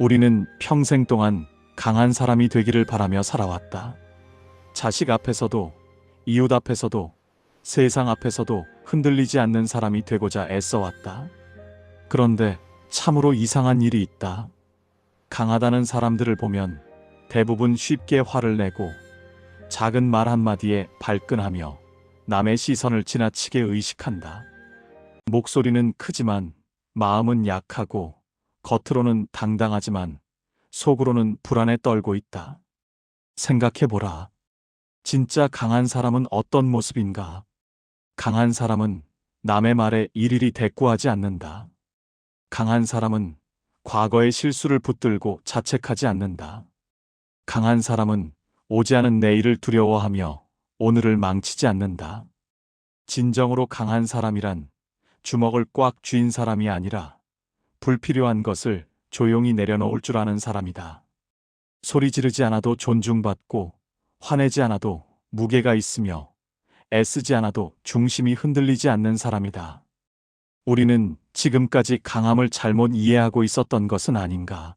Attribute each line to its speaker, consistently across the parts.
Speaker 1: 우리는 평생 동안 강한 사람이 되기를 바라며 살아왔다. 자식 앞에서도, 이웃 앞에서도, 세상 앞에서도 흔들리지 않는 사람이 되고자 애써왔다. 그런데 참으로 이상한 일이 있다. 강하다는 사람들을 보면 대부분 쉽게 화를 내고 작은 말 한마디에 발끈하며 남의 시선을 지나치게 의식한다. 목소리는 크지만 마음은 약하고 겉으로는 당당하지만 속으로는 불안에 떨고 있다. 생각해보라. 진짜 강한 사람은 어떤 모습인가? 강한 사람은 남의 말에 일일이 대꾸하지 않는다. 강한 사람은 과거의 실수를 붙들고 자책하지 않는다. 강한 사람은 오지 않은 내일을 두려워하며 오늘을 망치지 않는다. 진정으로 강한 사람이란 주먹을 꽉 쥔 사람이 아니라 불필요한 것을 조용히 내려놓을 줄 아는 사람이다. 소리 지르지 않아도 존중받고 화내지 않아도 무게가 있으며 애쓰지 않아도 중심이 흔들리지 않는 사람이다. 우리는 지금까지 강함을 잘못 이해하고 있었던 것은 아닌가?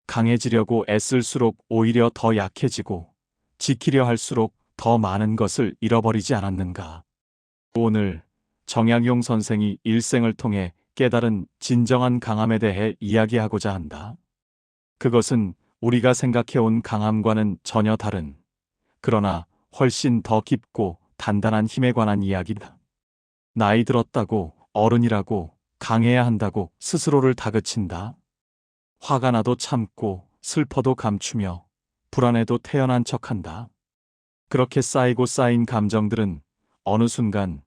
Speaker 1: 강해지려고 애쓸수록 오히려 더 약해지고 지키려 할수록 더 많은 것을 잃어버리지 않았는가? 오늘 정약용 선생이 일생을 통해 깨달은 진정한 강함에 대해 이야기하고자 한다. 그것은 우리가 생각해온 강함과는 전혀 다른, 그러나 훨씬 더 깊고 단단한 힘에 관한 이야기다. 나이 들었다고, 어른이라고, 강해야 한다고 스스로를 다그친다. 화가 나도 참고, 슬퍼도 감추며, 불안해도 태연한 척한다. 그렇게 쌓이고 쌓인 감정들은 어느 순간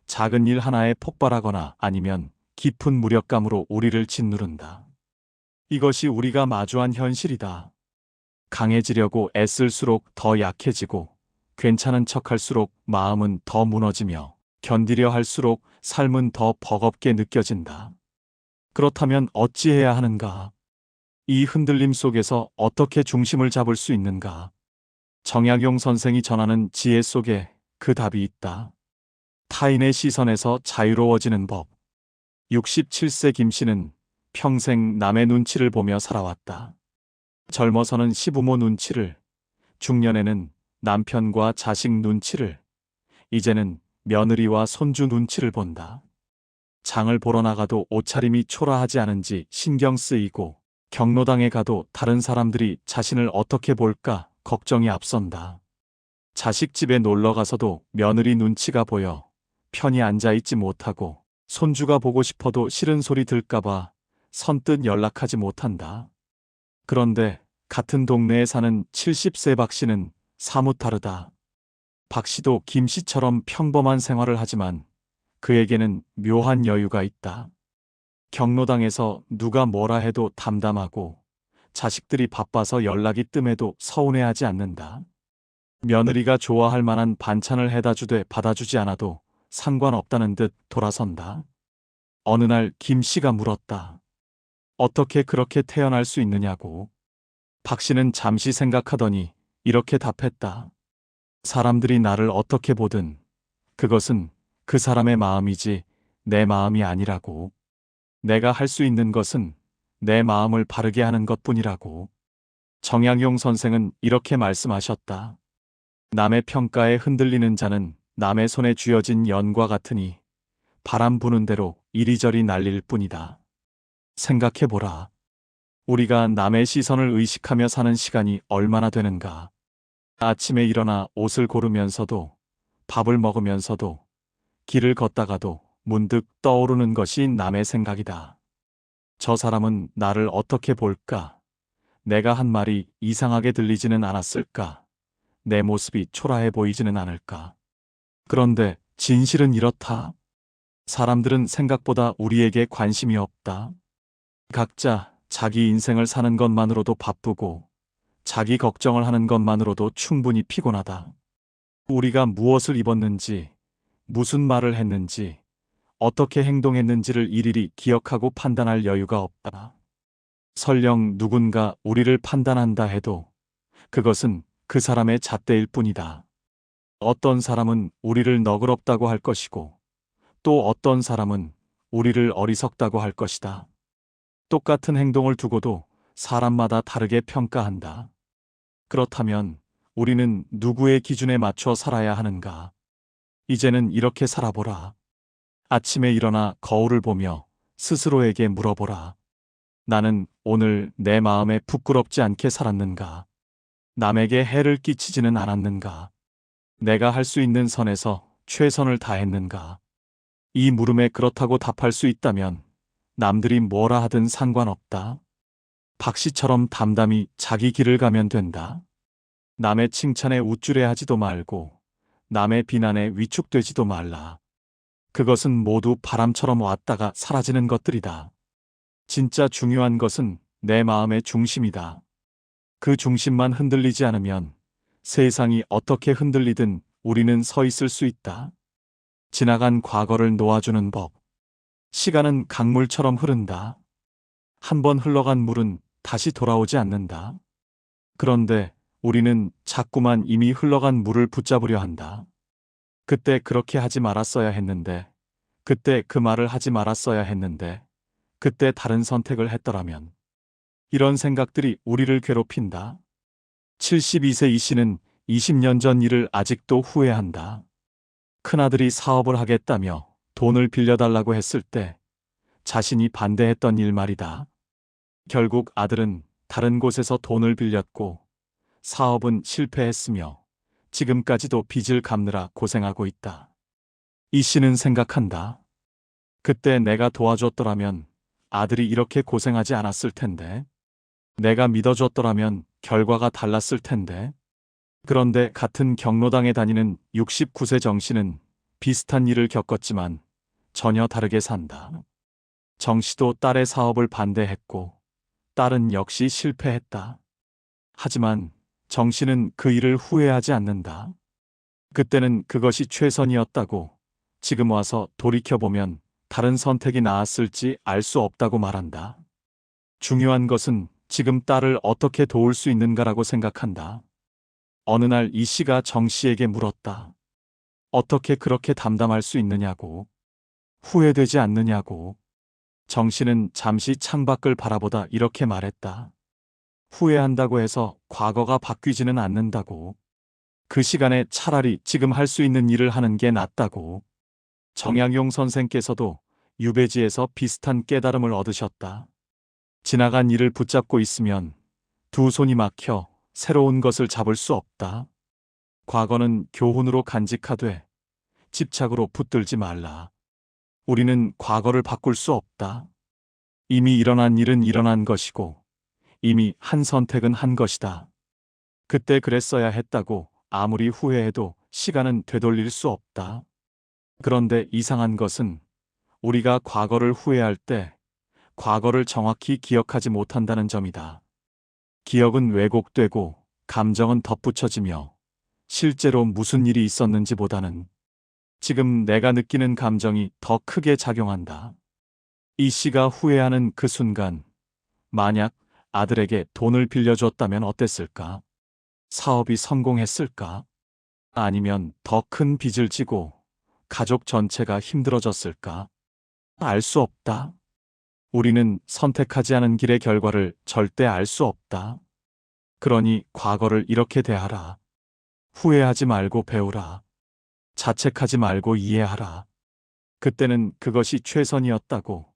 Speaker 1: 작은 일 하나에 폭발하거나 아니면 깊은 무력감으로 우리를 짓누른다. 이것이 우리가 마주한 현실이다. 강해지려고 애쓸수록 더 약해지고 괜찮은 척할수록 마음은 더 무너지며 견디려 할수록 삶은 더 버겁게 느껴진다. 그렇다면 어찌해야 하는가? 이 흔들림 속에서 어떻게 중심을 잡을 수 있는가? 정약용 선생이 전하는 지혜 속에 그 답이 있다. 타인의 시선에서 자유로워지는 법. 67세 김 씨는 평생 남의 눈치를 보며 살아왔다. 젊어서는 시부모 눈치를, 중년에는 남편과 자식 눈치를, 이제는 며느리와 손주 눈치를 본다. 장을 보러 나가도 옷차림이 초라하지 않은지 신경 쓰이고 경로당에 가도 다른 사람들이 자신을 어떻게 볼까 걱정이 앞선다. 자식 집에 놀러 가서도 며느리 눈치가 보여 편히 앉아있지 못하고 손주가 보고 싶어도 싫은 소리 들까봐 선뜻 연락하지 못한다. 그런데 같은 동네에 사는 70세 박 씨는 사뭇 다르다. 박 씨도 김 씨처럼 평범한 생활을 하지만 그에게는 묘한 여유가 있다. 경로당에서 누가 뭐라 해도 담담하고 자식들이 바빠서 연락이 뜸해도 서운해하지 않는다. 며느리가 좋아할 만한 반찬을 해다 주되 받아주지 않아도 상관없다는 듯 돌아선다. 어느 날 김 씨가 물었다. 어떻게 그렇게 태어날 수 있느냐고. 박 씨는 잠시 생각하더니 이렇게 답했다. 사람들이 나를 어떻게 보든 그것은 그 사람의 마음이지 내 마음이 아니라고. 내가 할 수 있는 것은 내 마음을 바르게 하는 것뿐이라고. 정약용 선생은 이렇게 말씀하셨다. 남의 평가에 흔들리는 자는 남의 손에 쥐어진 연과 같으니 바람 부는 대로 이리저리 날릴 뿐이다. 생각해보라. 우리가 남의 시선을 의식하며 사는 시간이 얼마나 되는가. 아침에 일어나 옷을 고르면서도 밥을 먹으면서도 길을 걷다가도 문득 떠오르는 것이 남의 생각이다. 저 사람은 나를 어떻게 볼까? 내가 한 말이 이상하게 들리지는 않았을까? 내 모습이 초라해 보이지는 않을까? 그런데 진실은 이렇다. 사람들은 생각보다 우리에게 관심이 없다. 각자 자기 인생을 사는 것만으로도 바쁘고 자기 걱정을 하는 것만으로도 충분히 피곤하다. 우리가 무엇을 입었는지, 무슨 말을 했는지, 어떻게 행동했는지를 일일이 기억하고 판단할 여유가 없다. 설령 누군가 우리를 판단한다 해도 그것은 그 사람의 잣대일 뿐이다. 어떤 사람은 우리를 너그럽다고 할 것이고 또 어떤 사람은 우리를 어리석다고 할 것이다. 똑같은 행동을 두고도 사람마다 다르게 평가한다. 그렇다면 우리는 누구의 기준에 맞춰 살아야 하는가? 이제는 이렇게 살아보라. 아침에 일어나 거울을 보며 스스로에게 물어보라. 나는 오늘 내 마음에 부끄럽지 않게 살았는가? 남에게 해를 끼치지는 않았는가? 내가 할 수 있는 선에서 최선을 다했는가? 이 물음에 그렇다고 답할 수 있다면 남들이 뭐라 하든 상관없다. 박씨처럼 담담히 자기 길을 가면 된다. 남의 칭찬에 우쭐해하지도 말고 남의 비난에 위축되지도 말라. 그것은 모두 바람처럼 왔다가 사라지는 것들이다. 진짜 중요한 것은 내 마음의 중심이다. 그 중심만 흔들리지 않으면 세상이 어떻게 흔들리든 우리는 서 있을 수 있다. 지나간 과거를 놓아주는 법. 시간은 강물처럼 흐른다. 한번 흘러간 물은 다시 돌아오지 않는다. 그런데 우리는 자꾸만 이미 흘러간 물을 붙잡으려 한다. 그때 그렇게 하지 말았어야 했는데, 그때 그 말을 하지 말았어야 했는데, 그때 다른 선택을 했더라면. 이런 생각들이 우리를 괴롭힌다. 72세 이 씨는 20년 전 일을 아직도 후회한다. 큰아들이 사업을 하겠다며 돈을 빌려달라고 했을 때 자신이 반대했던 일 말이다. 결국 아들은 다른 곳에서 돈을 빌렸고 사업은 실패했으며 지금까지도 빚을 갚느라 고생하고 있다. 이 씨는 생각한다. 그때 내가 도와줬더라면 아들이 이렇게 고생하지 않았을 텐데. 내가 믿어줬더라면 결과가 달랐을 텐데. 그런데 같은 경로당에 다니는 69세 정 씨는 비슷한 일을 겪었지만 전혀 다르게 산다. 정 씨도 딸의 사업을 반대했고 딸은 역시 실패했다. 하지만 정 씨는 그 일을 후회하지 않는다. 그때는 그것이 최선이었다고, 지금 와서 돌이켜보면 다른 선택이 나았을지 알 수 없다고 말한다. 중요한 것은 지금 딸을 어떻게 도울 수 있는가라고 생각한다. 어느 날 이 씨가 정 씨에게 물었다. 어떻게 그렇게 담담할 수 있느냐고. 후회되지 않느냐고. 정 씨는 잠시 창밖을 바라보다 이렇게 말했다. 후회한다고 해서 과거가 바뀌지는 않는다고. 그 시간에 차라리 지금 할 수 있는 일을 하는 게 낫다고. 정약용 선생께서도 유배지에서 비슷한 깨달음을 얻으셨다. 지나간 일을 붙잡고 있으면 두 손이 막혀 새로운 것을 잡을 수 없다. 과거는 교훈으로 간직하되 집착으로 붙들지 말라. 우리는 과거를 바꿀 수 없다. 이미 일어난 일은 일어난 것이고 이미 한 선택은 한 것이다. 그때 그랬어야 했다고 아무리 후회해도 시간은 되돌릴 수 없다. 그런데 이상한 것은 우리가 과거를 후회할 때 과거를 정확히 기억하지 못한다는 점이다. 기억은 왜곡되고 감정은 덧붙여지며 실제로 무슨 일이 있었는지보다는 지금 내가 느끼는 감정이 더 크게 작용한다. 이 씨가 후회하는 그 순간, 만약 아들에게 돈을 빌려줬다면 어땠을까? 사업이 성공했을까? 아니면 더 큰 빚을 지고 가족 전체가 힘들어졌을까? 알 수 없다. 우리는 선택하지 않은 길의 결과를 절대 알 수 없다. 그러니 과거를 이렇게 대하라. 후회하지 말고 배우라. 자책하지 말고 이해하라. 그때는 그것이 최선이었다고,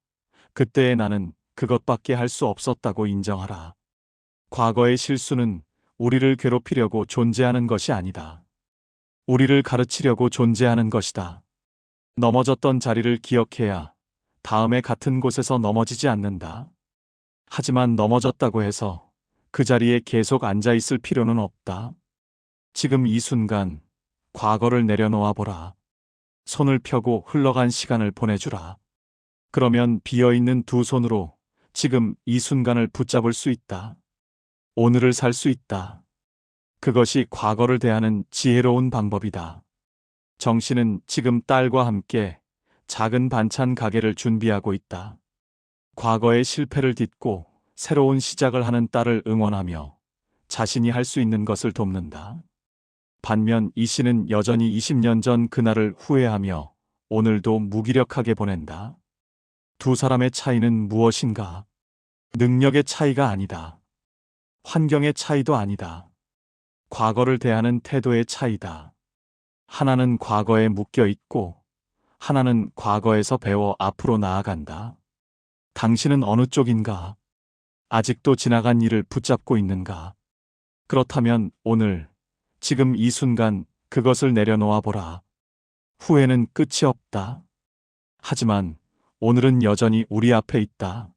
Speaker 1: 그때의 나는 그것밖에 할 수 없었다고 인정하라. 과거의 실수는 우리를 괴롭히려고 존재하는 것이 아니다. 우리를 가르치려고 존재하는 것이다. 넘어졌던 자리를 기억해야 다음에 같은 곳에서 넘어지지 않는다. 하지만 넘어졌다고 해서 그 자리에 계속 앉아 있을 필요는 없다. 지금 이 순간 과거를 내려놓아 보라. 손을 펴고 흘러간 시간을 보내주라. 그러면 비어있는 두 손으로 지금 이 순간을 붙잡을 수 있다. 오늘을 살 수 있다. 그것이 과거를 대하는 지혜로운 방법이다. 정 씨는 지금 딸과 함께 작은 반찬 가게를 준비하고 있다. 과거의 실패를 딛고 새로운 시작을 하는 딸을 응원하며 자신이 할 수 있는 것을 돕는다. 반면 이 씨는 여전히 20년 전 그날을 후회하며 오늘도 무기력하게 보낸다. 두 사람의 차이는 무엇인가? 능력의 차이가 아니다. 환경의 차이도 아니다. 과거를 대하는 태도의 차이다. 하나는 과거에 묶여 있고 하나는 과거에서 배워 앞으로 나아간다. 당신은 어느 쪽인가? 아직도 지나간 일을 붙잡고 있는가? 그렇다면 오늘, 지금 이 순간 그것을 내려놓아 보라. 후회는 끝이 없다. 하지만 오늘은 여전히 우리 앞에 있다.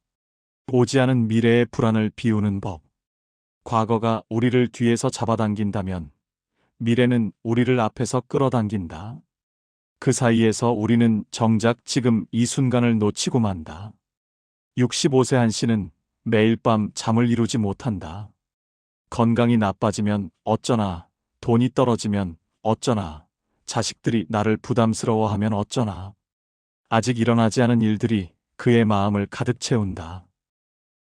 Speaker 1: 오지 않은 미래의 불안을 비우는 법. 과거가 우리를 뒤에서 잡아당긴다면 미래는 우리를 앞에서 끌어당긴다. 그 사이에서 우리는 정작 지금 이 순간을 놓치고 만다. 65세 한 씨는 매일 밤 잠을 이루지 못한다. 건강이 나빠지면 어쩌나, 돈이 떨어지면 어쩌나, 자식들이 나를 부담스러워하면 어쩌나. 아직 일어나지 않은 일들이 그의 마음을 가득 채운다.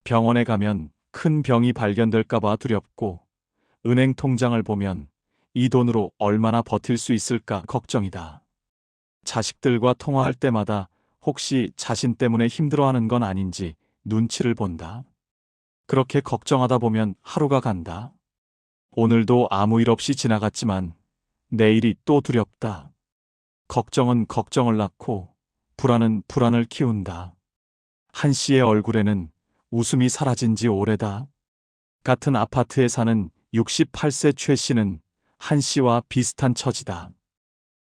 Speaker 1: 병원에 가면 큰 병이 발견될까봐 두렵고, 은행 통장을 보면 이 돈으로 얼마나 버틸 수 있을까 걱정이다. 자식들과 통화할 때마다 혹시 자신 때문에 힘들어하는 건 아닌지 눈치를 본다. 그렇게 걱정하다 보면 하루가 간다. 오늘도 아무 일 없이 지나갔지만 내일이 또 두렵다. 걱정은 걱정을 낳고 불안은 불안을 키운다. 한 씨의 얼굴에는 웃음이 사라진 지 오래다. 같은 아파트에 사는 68세 최 씨는 한 씨와 비슷한 처지다.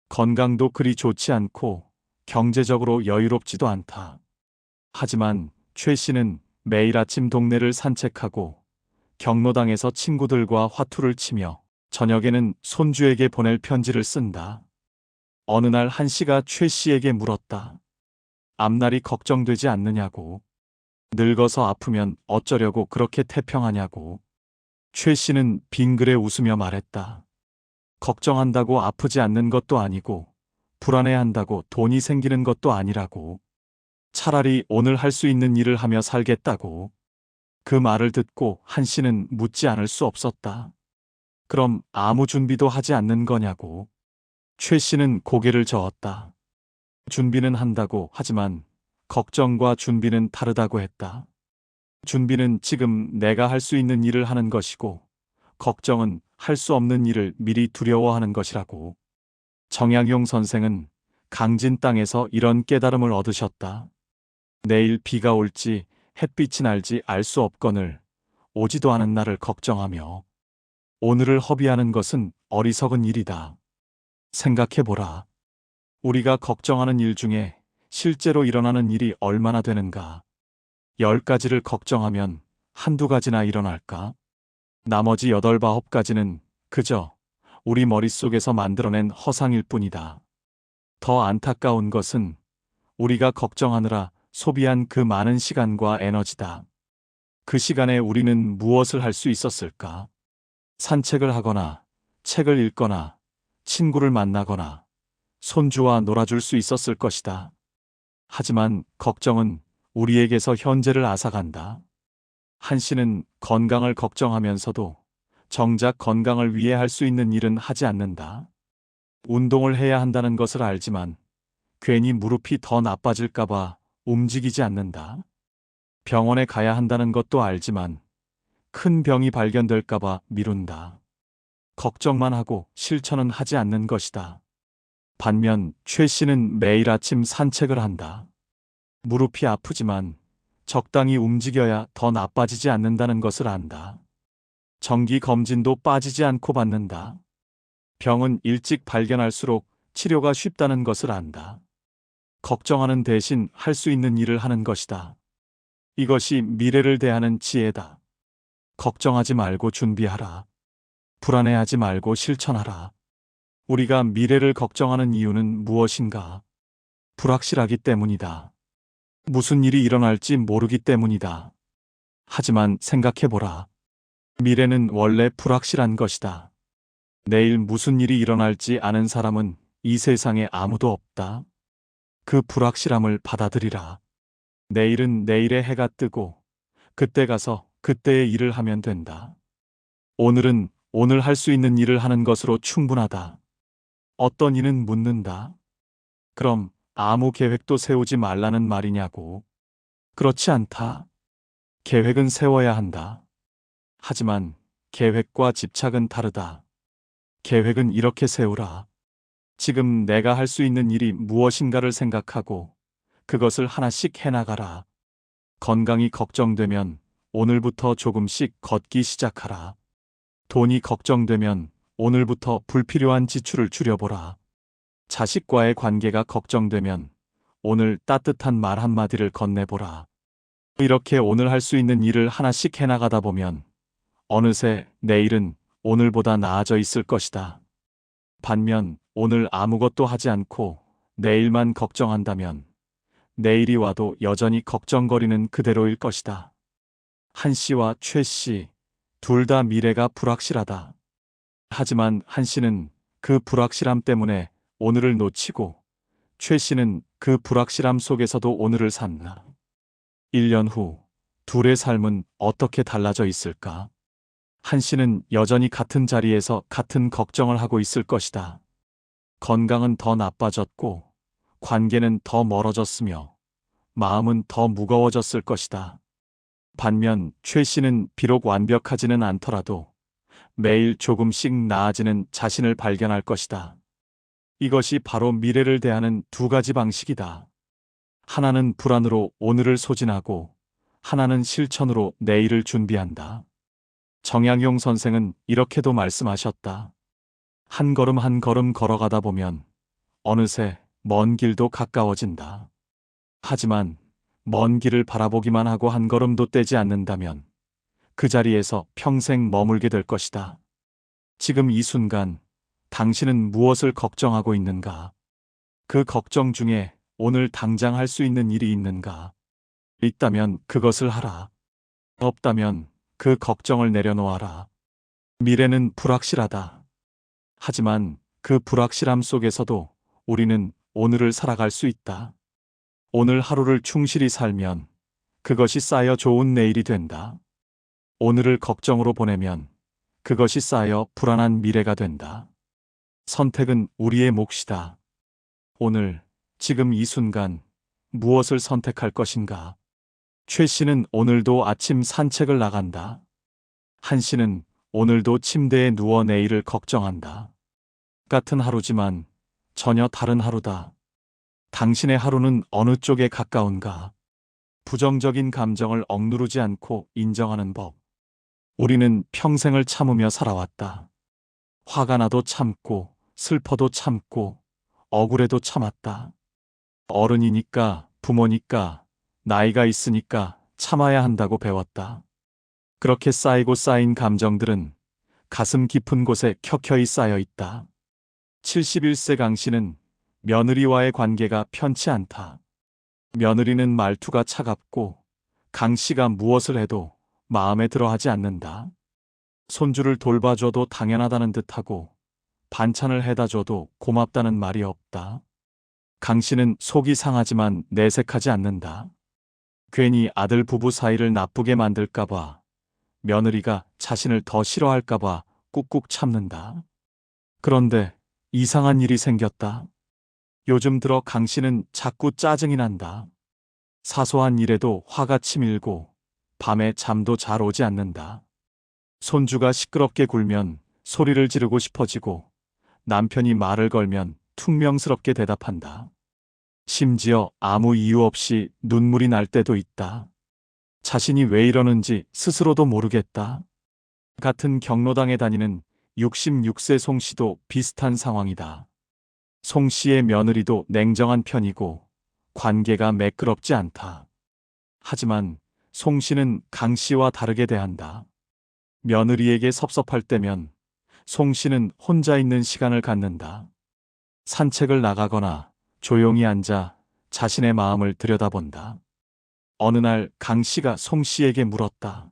Speaker 1: 건강도 그리 좋지 않고 경제적으로 여유롭지도 않다. 하지만 최 씨는 매일 아침 동네를 산책하고 경로당에서 친구들과 화투를 치며 저녁에는 손주에게 보낼 편지를 쓴다. 어느 날 한 씨가 최 씨에게 물었다. 앞날이 걱정되지 않느냐고. 늙어서 아프면 어쩌려고 그렇게 태평하냐고. 최 씨는 빙그레 웃으며 말했다. 걱정한다고 아프지 않는 것도 아니고 불안해한다고 돈이 생기는 것도 아니라고. 차라리 오늘 할 수 있는 일을 하며 살겠다고. 그 말을 듣고 한 씨는 묻지 않을 수 없었다. 그럼 아무 준비도 하지 않는 거냐고. 최 씨는 고개를 저었다. 준비는 한다고 하지만 걱정과 준비는 다르다고 했다. 준비는 지금 내가 할 수 있는 일을 하는 것이고, 걱정은 할 수 없는 일을 미리 두려워하는 것이라고. 정약용 선생은 강진 땅에서 이런 깨달음을 얻으셨다. 내일 비가 올지 햇빛이 날지 알 수 없거늘 오지도 않은 날을 걱정하며 오늘을 허비하는 것은 어리석은 일이다. 생각해보라. 우리가 걱정하는 일 중에 실제로 일어나는 일이 얼마나 되는가? 10가지를 걱정하면 한두 가지나 일어날까? 나머지 8, 9가지는 그저 우리 머릿속에서 만들어낸 허상일 뿐이다. 더 안타까운 것은 우리가 걱정하느라 소비한 그 많은 시간과 에너지다. 그 시간에 우리는 무엇을 할 수 있었을까? 산책을 하거나, 책을 읽거나, 친구를 만나거나, 손주와 놀아줄 수 있었을 것이다. 하지만 걱정은 우리에게서 현재를 앗아간다. 한 씨는 건강을 걱정하면서도 정작 건강을 위해 할 수 있는 일은 하지 않는다. 운동을 해야 한다는 것을 알지만 괜히 무릎이 더 나빠질까봐 움직이지 않는다. 병원에 가야 한다는 것도 알지만 큰 병이 발견될까봐 미룬다. 걱정만 하고 실천은 하지 않는 것이다. 반면 최 씨는 매일 아침 산책을 한다. 무릎이 아프지만 적당히 움직여야 더 나빠지지 않는다는 것을 안다. 정기 검진도 빠지지 않고 받는다. 병은 일찍 발견할수록 치료가 쉽다는 것을 안다. 걱정하는 대신 할 수 있는 일을 하는 것이다. 이것이 미래를 대하는 지혜다. 걱정하지 말고 준비하라. 불안해하지 말고 실천하라. 우리가 미래를 걱정하는 이유는 무엇인가? 불확실하기 때문이다. 무슨 일이 일어날지 모르기 때문이다. 하지만 생각해보라. 미래는 원래 불확실한 것이다. 내일 무슨 일이 일어날지 아는 사람은 이 세상에 아무도 없다. 그 불확실함을 받아들이라. 내일은 내일의 해가 뜨고 그때 가서 그때의 일을 하면 된다. 오늘은 오늘 할 수 있는 일을 하는 것으로 충분하다. 어떤 이는 묻는다. 그럼 아무 계획도 세우지 말라는 말이냐고. 그렇지 않다. 계획은 세워야 한다. 하지만 계획과 집착은 다르다. 계획은 이렇게 세우라. 지금 내가 할 수 있는 일이 무엇인가를 생각하고 그것을 하나씩 해나가라. 건강이 걱정되면 오늘부터 조금씩 걷기 시작하라. 돈이 걱정되면 오늘부터 불필요한 지출을 줄여보라. 자식과의 관계가 걱정되면 오늘 따뜻한 말 한마디를 건네보라. 이렇게 오늘 할 수 있는 일을 하나씩 해나가다 보면 어느새 내일은 오늘보다 나아져 있을 것이다. 반면 오늘 아무것도 하지 않고 내일만 걱정한다면 내일이 와도 여전히 걱정거리는 그대로일 것이다. 한 씨와 최 씨, 둘 다 미래가 불확실하다. 하지만 한 씨는 그 불확실함 때문에 오늘을 놓치고 최 씨는 그 불확실함 속에서도 오늘을 산다. 1년 후 둘의 삶은 어떻게 달라져 있을까? 한 씨는 여전히 같은 자리에서 같은 걱정을 하고 있을 것이다. 건강은 더 나빠졌고 관계는 더 멀어졌으며 마음은 더 무거워졌을 것이다. 반면 최 씨는 비록 완벽하지는 않더라도 매일 조금씩 나아지는 자신을 발견할 것이다. 이것이 바로 미래를 대하는 두 가지 방식이다. 하나는 불안으로 오늘을 소진하고 하나는 실천으로 내일을 준비한다. 정약용 선생은 이렇게도 말씀하셨다. 한 걸음 한 걸음 걸어가다 보면 어느새 먼 길도 가까워진다. 하지만 먼 길을 바라보기만 하고 한 걸음도 떼지 않는다면 그 자리에서 평생 머물게 될 것이다. 지금 이 순간 당신은 무엇을 걱정하고 있는가? 그 걱정 중에 오늘 당장 할 수 있는 일이 있는가? 있다면 그것을 하라. 없다면 그 걱정을 내려놓아라. 미래는 불확실하다. 하지만 그 불확실함 속에서도 우리는 오늘을 살아갈 수 있다. 오늘 하루를 충실히 살면 그것이 쌓여 좋은 내일이 된다. 오늘을 걱정으로 보내면 그것이 쌓여 불안한 미래가 된다. 선택은 우리의 몫이다. 오늘, 지금 이 순간 무엇을 선택할 것인가? 최 씨는 오늘도 아침 산책을 나간다. 한 씨는 오늘도 침대에 누워 내일을 걱정한다. 같은 하루지만 전혀 다른 하루다. 당신의 하루는 어느 쪽에 가까운가? 부정적인 감정을 억누르지 않고 인정하는 법. 우리는 평생을 참으며 살아왔다. 화가 나도 참고, 슬퍼도 참고, 억울해도 참았다. 어른이니까, 부모니까, 나이가 있으니까 참아야 한다고 배웠다. 그렇게 쌓이고 쌓인 감정들은 가슴 깊은 곳에 켜켜이 쌓여 있다. 71세 강 씨는 며느리와의 관계가 편치 않다. 며느리는 말투가 차갑고 강 씨가 무엇을 해도 마음에 들어 하지 않는다. 손주를 돌봐줘도 당연하다는 듯하고 반찬을 해다 줘도 고맙다는 말이 없다. 강 씨는 속이 상하지만 내색하지 않는다. 괜히 아들 부부 사이를 나쁘게 만들까봐, 며느리가 자신을 더 싫어할까봐 꾹꾹 참는다. 그런데 이상한 일이 생겼다. 요즘 들어 강 씨는 자꾸 짜증이 난다. 사소한 일에도 화가 치밀고 밤에 잠도 잘 오지 않는다. 손주가 시끄럽게 굴면 소리를 지르고 싶어지고 남편이 말을 걸면 퉁명스럽게 대답한다. 심지어 아무 이유 없이 눈물이 날 때도 있다. 자신이 왜 이러는지 스스로도 모르겠다. 같은 경로당에 다니는 66세 송 씨도 비슷한 상황이다. 송 씨의 며느리도 냉정한 편이고 관계가 매끄럽지 않다. 하지만 송 씨는 강 씨와 다르게 대한다. 며느리에게 섭섭할 때면 송 씨는 혼자 있는 시간을 갖는다. 산책을 나가거나 조용히 앉아 자신의 마음을 들여다본다. 어느 날 강 씨가 송 씨에게 물었다.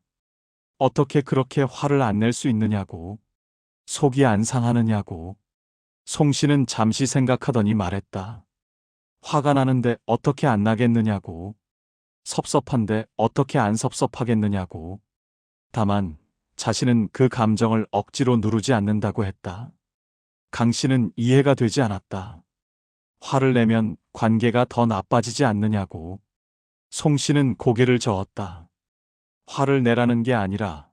Speaker 1: 어떻게 그렇게 화를 안 낼 수 있느냐고. 속이 안 상하느냐고. 송 씨는 잠시 생각하더니 말했다. 화가 나는데 어떻게 안 나겠느냐고. 섭섭한데 어떻게 안 섭섭하겠느냐고. 다만 자신은 그 감정을 억지로 누르지 않는다고 했다. 강 씨는 이해가 되지 않았다. 화를 내면 관계가 더 나빠지지 않느냐고. 송 씨는 고개를 저었다. 화를 내라는 게 아니라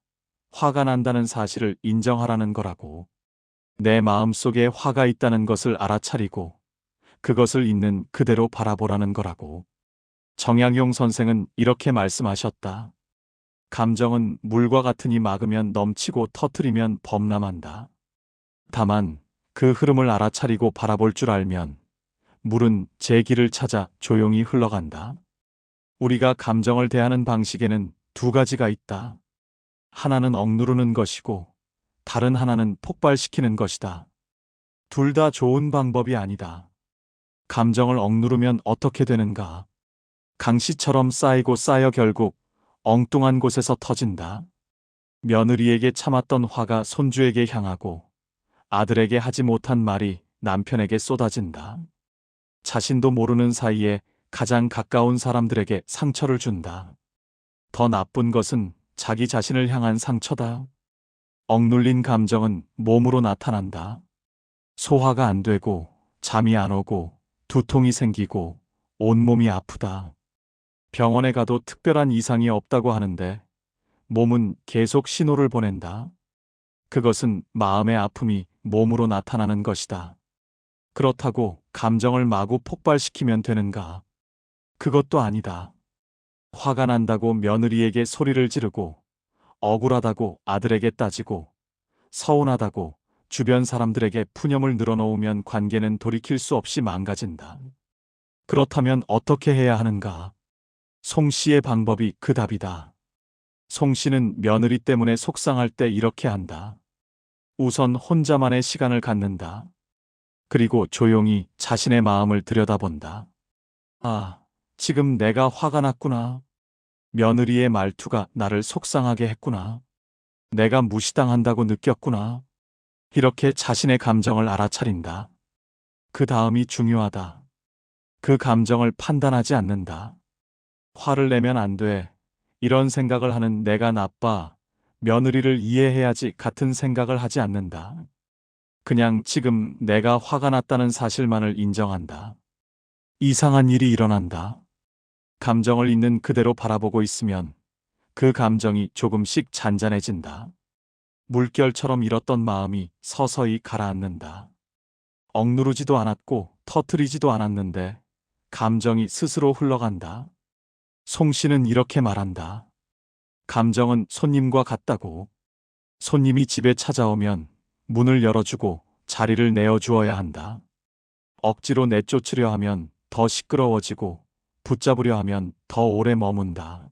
Speaker 1: 화가 난다는 사실을 인정하라는 거라고. 내 마음속에 화가 있다는 것을 알아차리고 그것을 있는 그대로 바라보라는 거라고. 정약용 선생은 이렇게 말씀하셨다. 감정은 물과 같으니 막으면 넘치고 터트리면 범람한다. 다만 그 흐름을 알아차리고 바라볼 줄 알면 물은 제 길을 찾아 조용히 흘러간다. 우리가 감정을 대하는 방식에는 두 가지가 있다. 하나는 억누르는 것이고 다른 하나는 폭발시키는 것이다. 둘 다 좋은 방법이 아니다. 감정을 억누르면 어떻게 되는가? 강씨처럼 쌓이고 쌓여 결국 엉뚱한 곳에서 터진다. 며느리에게 참았던 화가 손주에게 향하고 아들에게 하지 못한 말이 남편에게 쏟아진다. 자신도 모르는 사이에 가장 가까운 사람들에게 상처를 준다. 더 나쁜 것은 자기 자신을 향한 상처다. 억눌린 감정은 몸으로 나타난다. 소화가 안 되고 잠이 안 오고 두통이 생기고 온몸이 아프다. 병원에 가도 특별한 이상이 없다고 하는데 몸은 계속 신호를 보낸다. 그것은 마음의 아픔이 몸으로 나타나는 것이다. 그렇다고 감정을 마구 폭발시키면 되는가? 그것도 아니다. 화가 난다고 며느리에게 소리를 지르고 억울하다고 아들에게 따지고 서운하다고 주변 사람들에게 푸념을 늘어놓으면 관계는 돌이킬 수 없이 망가진다. 그렇다면 어떻게 해야 하는가? 송 씨의 방법이 그 답이다. 송 씨는 며느리 때문에 속상할 때 이렇게 한다. 우선 혼자만의 시간을 갖는다. 그리고 조용히 자신의 마음을 들여다본다. 아, 지금 내가 화가 났구나. 며느리의 말투가 나를 속상하게 했구나. 내가 무시당한다고 느꼈구나. 이렇게 자신의 감정을 알아차린다. 그 다음이 중요하다. 그 감정을 판단하지 않는다. 화를 내면 안 돼. 이런 생각을 하는 내가 나빠. 며느리를 이해해야지 같은 생각을 하지 않는다. 그냥 지금 내가 화가 났다는 사실만을 인정한다. 이상한 일이 일어난다. 감정을 있는 그대로 바라보고 있으면 그 감정이 조금씩 잔잔해진다. 물결처럼 일었던 마음이 서서히 가라앉는다. 억누르지도 않았고 터트리지도 않았는데 감정이 스스로 흘러간다. 송 씨는 이렇게 말한다. 감정은 손님과 같다고. 손님이 집에 찾아오면 문을 열어주고 자리를 내어주어야 한다. 억지로 내쫓으려 하면 더 시끄러워지고 붙잡으려 하면 더 오래 머문다.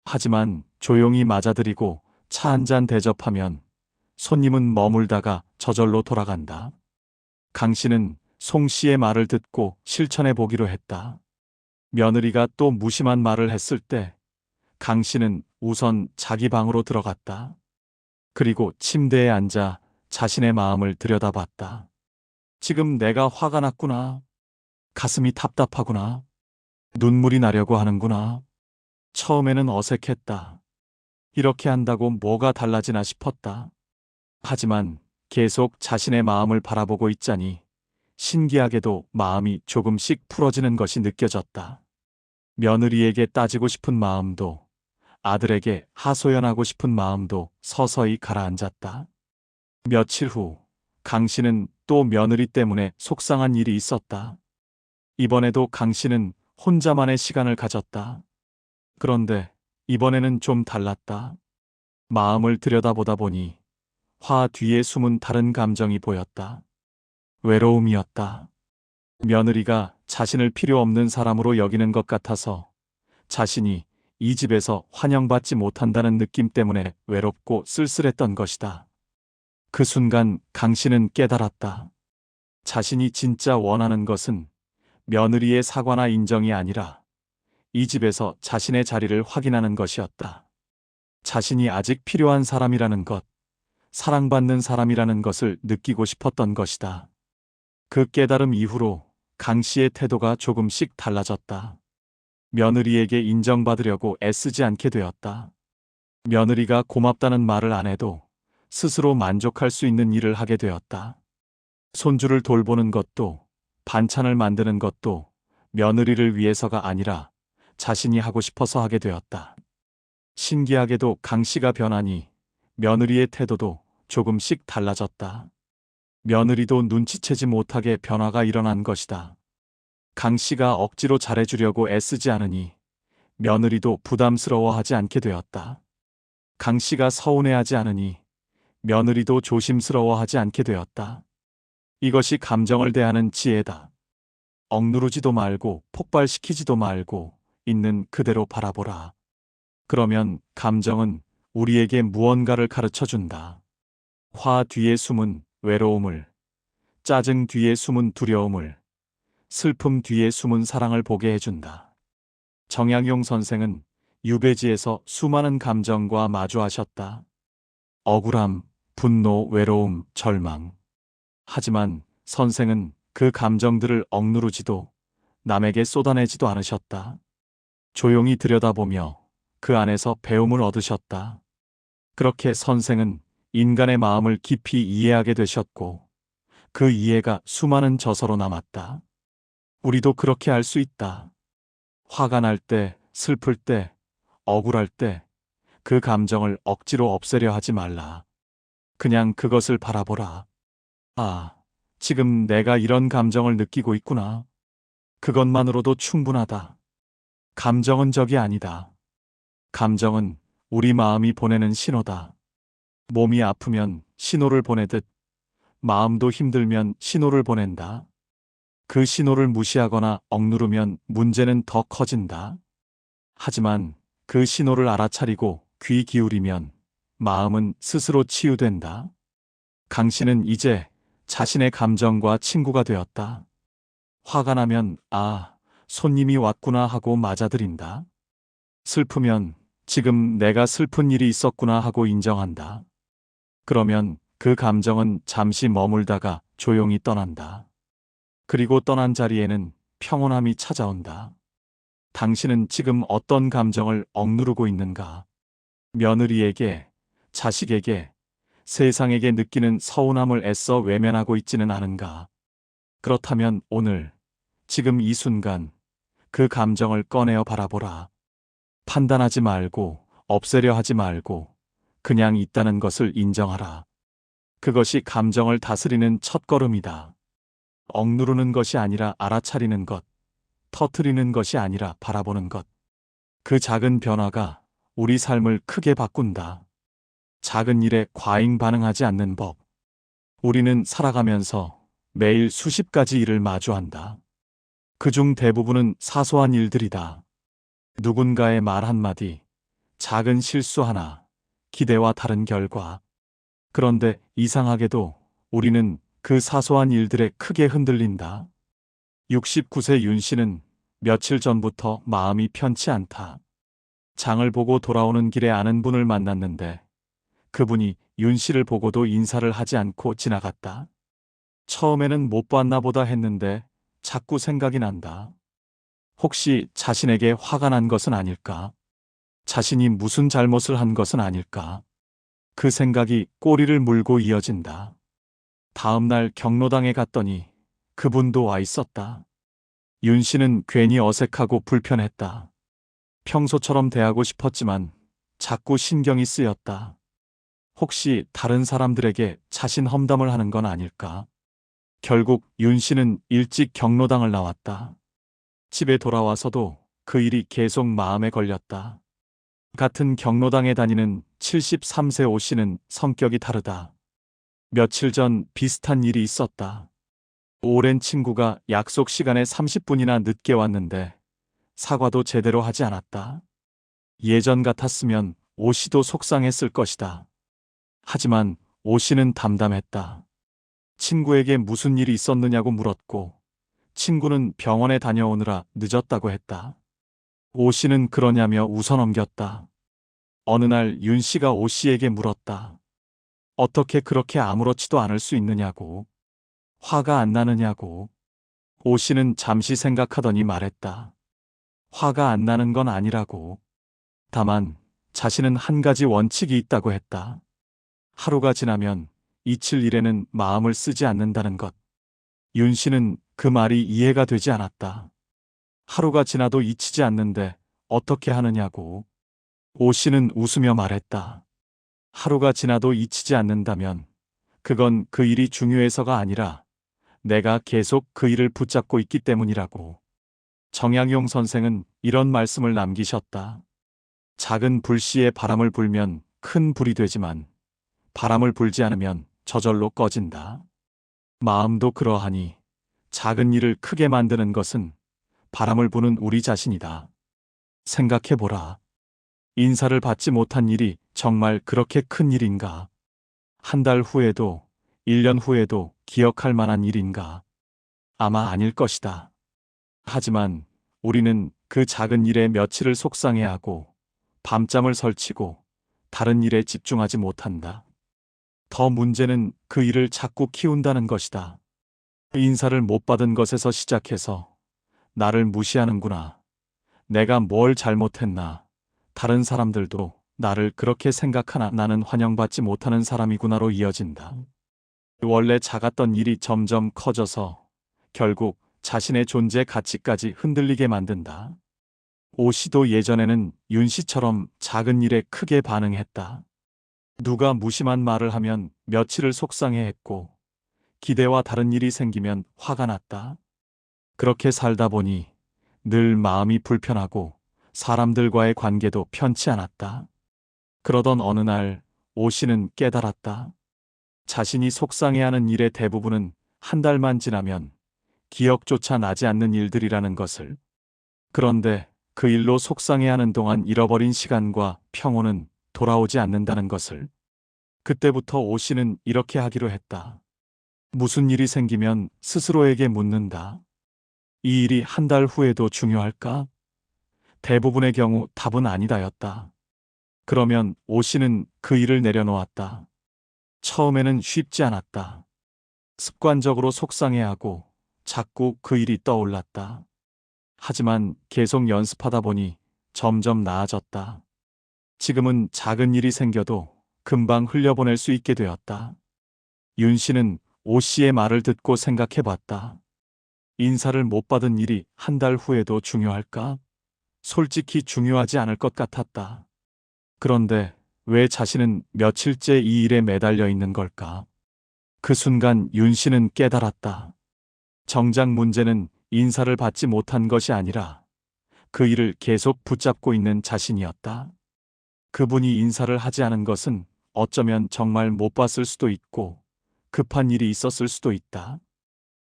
Speaker 1: 하지만 조용히 맞아들이고 차 한 잔 대접하면 손님은 머물다가 저절로 돌아간다. 강 씨는 송 씨의 말을 듣고 실천해 보기로 했다. 며느리가 또 무심한 말을 했을 때 강 씨는 우선 자기 방으로 들어갔다. 그리고 침대에 앉아 자신의 마음을 들여다봤다. 지금 내가 화가 났구나. 가슴이 답답하구나. 눈물이 나려고 하는구나. 처음에는 어색했다. 이렇게 한다고 뭐가 달라지나 싶었다. 하지만 계속 자신의 마음을 바라보고 있자니 신기하게도 마음이 조금씩 풀어지는 것이 느껴졌다. 며느리에게 따지고 싶은 마음도 아들에게 하소연하고 싶은 마음도 서서히 가라앉았다. 며칠 후 강 씨는 또 며느리 때문에 속상한 일이 있었다. 이번에도 강 씨는 혼자만의 시간을 가졌다. 그런데 이번에는 좀 달랐다. 마음을 들여다보다 보니 화 뒤에 숨은 다른 감정이 보였다. 외로움이었다. 며느리가 자신을 필요 없는 사람으로 여기는 것 같아서 자신이 이 집에서 환영받지 못한다는 느낌 때문에 외롭고 쓸쓸했던 것이다. 그 순간 강 씨는 깨달았다. 자신이 진짜 원하는 것은 며느리의 사과나 인정이 아니라 이 집에서 자신의 자리를 확인하는 것이었다. 자신이 아직 필요한 사람이라는 것, 사랑받는 사람이라는 것을 느끼고 싶었던 것이다. 그 깨달음 이후로 강 씨의 태도가 조금씩 달라졌다. 며느리에게 인정받으려고 애쓰지 않게 되었다. 며느리가 고맙다는 말을 안 해도 스스로 만족할 수 있는 일을 하게 되었다. 손주를 돌보는 것도 반찬을 만드는 것도 며느리를 위해서가 아니라 자신이 하고 싶어서 하게 되었다. 신기하게도 강 씨가 변하니 며느리의 태도도 조금씩 달라졌다. 며느리도 눈치채지 못하게 변화가 일어난 것이다. 강 씨가 억지로 잘해주려고 애쓰지 않으니 며느리도 부담스러워하지 않게 되었다. 강 씨가 서운해하지 않으니 며느리도 조심스러워하지 않게 되었다. 이것이 감정을 대하는 지혜다. 억누르지도 말고 폭발시키지도 말고 있는 그대로 바라보라. 그러면 감정은 우리에게 무언가를 가르쳐 준다. 화 뒤에 숨은 외로움을, 짜증 뒤에 숨은 두려움을, 슬픔 뒤에 숨은 사랑을 보게 해준다. 정약용 선생은 유배지에서 수많은 감정과 마주하셨다. 억울함, 분노, 외로움, 절망. 하지만 선생은 그 감정들을 억누르지도 남에게 쏟아내지도 않으셨다. 조용히 들여다보며 그 안에서 배움을 얻으셨다. 그렇게 선생은 인간의 마음을 깊이 이해하게 되셨고 그 이해가 수많은 저서로 남았다. 우리도 그렇게 할 수 있다. 화가 날 때, 슬플 때, 억울할 때 그 감정을 억지로 없애려 하지 말라. 그냥 그것을 바라보라. 아, 지금 내가 이런 감정을 느끼고 있구나. 그것만으로도 충분하다. 감정은 적이 아니다. 감정은 우리 마음이 보내는 신호다. 몸이 아프면 신호를 보내듯 마음도 힘들면 신호를 보낸다. 그 신호를 무시하거나 억누르면 문제는 더 커진다. 하지만 그 신호를 알아차리고 귀 기울이면 마음은 스스로 치유된다. 강 씨는 이제 자신의 감정과 친구가 되었다. 화가 나면 아, 손님이 왔구나 하고 맞아들인다. 슬프면 지금 내가 슬픈 일이 있었구나 하고 인정한다. 그러면 그 감정은 잠시 머물다가 조용히 떠난다. 그리고 떠난 자리에는 평온함이 찾아온다. 당신은 지금 어떤 감정을 억누르고 있는가? 며느리에게, 자식에게, 세상에게 느끼는 서운함을 애써 외면하고 있지는 않은가? 그렇다면 오늘, 지금 이 순간, 그 감정을 꺼내어 바라보라. 판단하지 말고, 없애려 하지 말고, 그냥 있다는 것을 인정하라. 그것이 감정을 다스리는 첫걸음이다. 억누르는 것이 아니라 알아차리는 것, 터트리는 것이 아니라 바라보는 것. 그 작은 변화가 우리 삶을 크게 바꾼다. 작은 일에 과잉 반응하지 않는 법. 우리는 살아가면서 매일 수십 가지 일을 마주한다. 그중 대부분은 사소한 일들이다. 누군가의 말 한마디, 작은 실수 하나, 기대와 다른 결과. 그런데 이상하게도 우리는 그 사소한 일들에 크게 흔들린다. 69세 윤 씨는 며칠 전부터 마음이 편치 않다. 장을 보고 돌아오는 길에 아는 분을 만났는데 그분이 윤 씨를 보고도 인사를 하지 않고 지나갔다. 처음에는 못 봤나 보다 했는데 자꾸 생각이 난다. 혹시 자신에게 화가 난 것은 아닐까? 자신이 무슨 잘못을 한 것은 아닐까? 그 생각이 꼬리를 물고 이어진다. 다음 날 경로당에 갔더니 그분도 와 있었다. 윤 씨는 괜히 어색하고 불편했다. 평소처럼 대하고 싶었지만 자꾸 신경이 쓰였다. 혹시 다른 사람들에게 자신 험담을 하는 건 아닐까? 결국 윤 씨는 일찍 경로당을 나왔다. 집에 돌아와서도 그 일이 계속 마음에 걸렸다. 같은 경로당에 다니는 73세 오 씨는 성격이 다르다. 며칠 전 비슷한 일이 있었다. 오랜 친구가 약속 시간에 30분이나 늦게 왔는데 사과도 제대로 하지 않았다. 예전 같았으면 오 씨도 속상했을 것이다. 하지만 오 씨는 담담했다. 친구에게 무슨 일이 있었느냐고 물었고 친구는 병원에 다녀오느라 늦었다고 했다. 오 씨는 그러냐며 웃어넘겼다. 어느 날 윤 씨가 오 씨에게 물었다. 어떻게 그렇게 아무렇지도 않을 수 있느냐고. 화가 안 나느냐고. 오 씨는 잠시 생각하더니 말했다. 화가 안 나는 건 아니라고. 다만 자신은 한 가지 원칙이 있다고 했다. 하루가 지나면 잊힐 일에는 마음을 쓰지 않는다는 것. 윤 씨는 그 말이 이해가 되지 않았다. 하루가 지나도 잊히지 않는데 어떻게 하느냐고. 오 씨는 웃으며 말했다. 하루가 지나도 잊히지 않는다면 그건 그 일이 중요해서가 아니라 내가 계속 그 일을 붙잡고 있기 때문이라고. 정약용 선생은 이런 말씀을 남기셨다. 작은 불씨에 바람을 불면 큰 불이 되지만 바람을 불지 않으면 저절로 꺼진다. 마음도 그러하니 작은 일을 크게 만드는 것은 바람을 부는 우리 자신이다. 생각해보라. 인사를 받지 못한 일이 정말 그렇게 큰 일인가? 한 달 후에도, 1년 후에도 기억할 만한 일인가? 아마 아닐 것이다. 하지만 우리는 그 작은 일에 며칠을 속상해하고 밤잠을 설치고 다른 일에 집중하지 못한다. 더 문제는 그 일을 자꾸 키운다는 것이다. 인사를 못 받은 것에서 시작해서 나를 무시하는구나. 내가 뭘 잘못했나. 다른 사람들도 나를 그렇게 생각하나. 나는 환영받지 못하는 사람이구나로 이어진다. 원래 작았던 일이 점점 커져서 결국 자신의 존재 가치까지 흔들리게 만든다. 오 씨도 예전에는 윤 씨처럼 작은 일에 크게 반응했다. 누가 무심한 말을 하면 며칠을 속상해했고 기대와 다른 일이 생기면 화가 났다. 그렇게 살다 보니 늘 마음이 불편하고 사람들과의 관계도 편치 않았다. 그러던 어느 날 오 씨는 깨달았다. 자신이 속상해하는 일의 대부분은 한 달만 지나면 기억조차 나지 않는 일들이라는 것을. 그런데 그 일로 속상해하는 동안 잃어버린 시간과 평온은 돌아오지 않는다는 것을. 그때부터 오 씨는 이렇게 하기로 했다. 무슨 일이 생기면 스스로에게 묻는다. 이 일이 한 달 후에도 중요할까? 대부분의 경우 답은 아니다였다. 그러면 오 씨는 그 일을 내려놓았다. 처음에는 쉽지 않았다. 습관적으로 속상해하고 자꾸 그 일이 떠올랐다. 하지만 계속 연습하다 보니 점점 나아졌다. 지금은 작은 일이 생겨도 금방 흘려보낼 수 있게 되었다. 윤 씨는 오 씨의 말을 듣고 생각해 봤다. 인사를 못 받은 일이 한 달 후에도 중요할까? 솔직히 중요하지 않을 것 같았다. 그런데 왜 자신은 며칠째 이 일에 매달려 있는 걸까? 그 순간 윤 씨는 깨달았다. 정작 문제는 인사를 받지 못한 것이 아니라 그 일을 계속 붙잡고 있는 자신이었다. 그분이 인사를 하지 않은 것은 어쩌면 정말 못 봤을 수도 있고 급한 일이 있었을 수도 있다.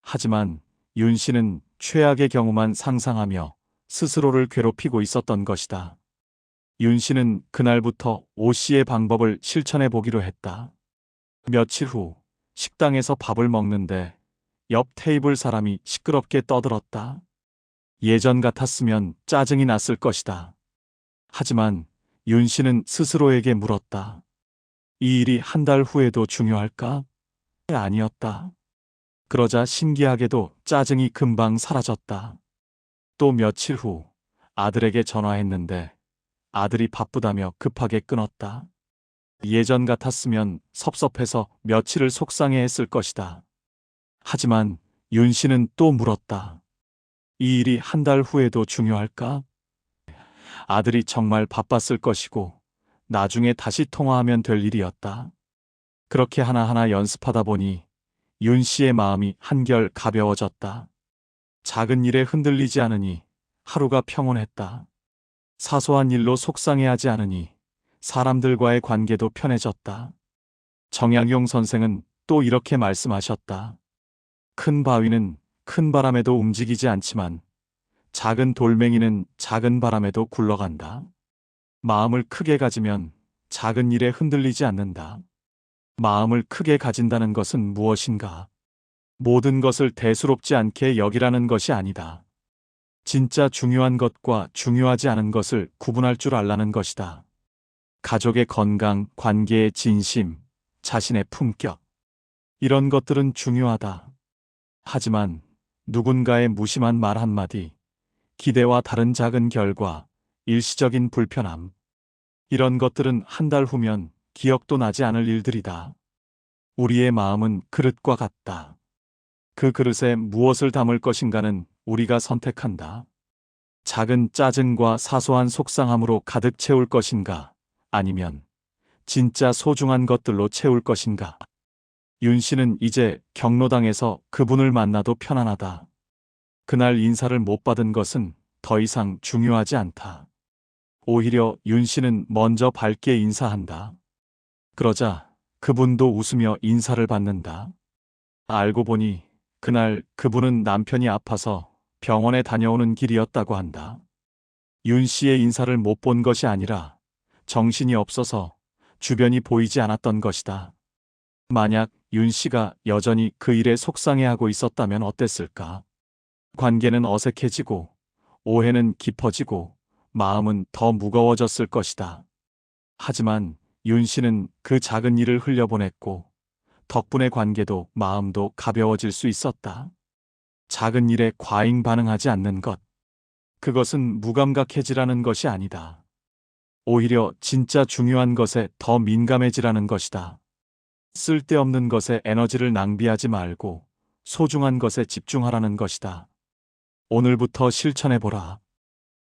Speaker 1: 하지만 윤 씨는 최악의 경우만 상상하며 스스로를 괴롭히고 있었던 것이다. 윤 씨는 그날부터 오 씨의 방법을 실천해 보기로 했다. 며칠 후 식당에서 밥을 먹는데 옆 테이블 사람이 시끄럽게 떠들었다. 예전 같았으면 짜증이 났을 것이다. 하지만 윤 씨는 스스로에게 물었다. 이 일이 한 달 후에도 중요할까? 아니었다. 그러자 신기하게도 짜증이 금방 사라졌다. 또 며칠 후 아들에게 전화했는데 아들이 바쁘다며 급하게 끊었다. 예전 같았으면 섭섭해서 며칠을 속상해했을 것이다. 하지만 윤 씨는 또 물었다. 이 일이 한 달 후에도 중요할까? 아들이 정말 바빴을 것이고 나중에 다시 통화하면 될 일이었다. 그렇게 하나하나 연습하다 보니 윤 씨의 마음이 한결 가벼워졌다. 작은 일에 흔들리지 않으니 하루가 평온했다. 사소한 일로 속상해하지 않으니 사람들과의 관계도 편해졌다. 정약용 선생은 또 이렇게 말씀하셨다. 큰 바위는 큰 바람에도 움직이지 않지만 작은 돌멩이는 작은 바람에도 굴러간다. 마음을 크게 가지면 작은 일에 흔들리지 않는다. 마음을 크게 가진다는 것은 무엇인가? 모든 것을 대수롭지 않게 여기라는 것이 아니다. 진짜 중요한 것과 중요하지 않은 것을 구분할 줄 알라는 것이다. 가족의 건강, 관계의 진심, 자신의 품격. 이런 것들은 중요하다. 하지만 누군가의 무심한 말 한마디, 기대와 다른 작은 결과, 일시적인 불편함. 이런 것들은 한 달 후면 기억도 나지 않을 일들이다. 우리의 마음은 그릇과 같다. 그 그릇에 무엇을 담을 것인가는 우리가 선택한다. 작은 짜증과 사소한 속상함으로 가득 채울 것인가, 아니면 진짜 소중한 것들로 채울 것인가? 윤 씨는 이제 경로당에서 그분을 만나도 편안하다. 그날 인사를 못 받은 것은 더 이상 중요하지 않다. 오히려 윤 씨는 먼저 밝게 인사한다. 그러자 그분도 웃으며 인사를 받는다. 알고 보니 그날 그분은 남편이 아파서 병원에 다녀오는 길이었다고 한다. 윤 씨의 인사를 못 본 것이 아니라 정신이 없어서 주변이 보이지 않았던 것이다. 만약 윤 씨가 여전히 그 일에 속상해하고 있었다면 어땠을까? 관계는 어색해지고 오해는 깊어지고 마음은 더 무거워졌을 것이다. 하지만 윤 씨는 그 작은 일을 흘려보냈고 덕분에 관계도 마음도 가벼워질 수 있었다. 작은 일에 과잉 반응하지 않는 것. 그것은 무감각해지라는 것이 아니다. 오히려 진짜 중요한 것에 더 민감해지라는 것이다. 쓸데없는 것에 에너지를 낭비하지 말고 소중한 것에 집중하라는 것이다. 오늘부터 실천해보라.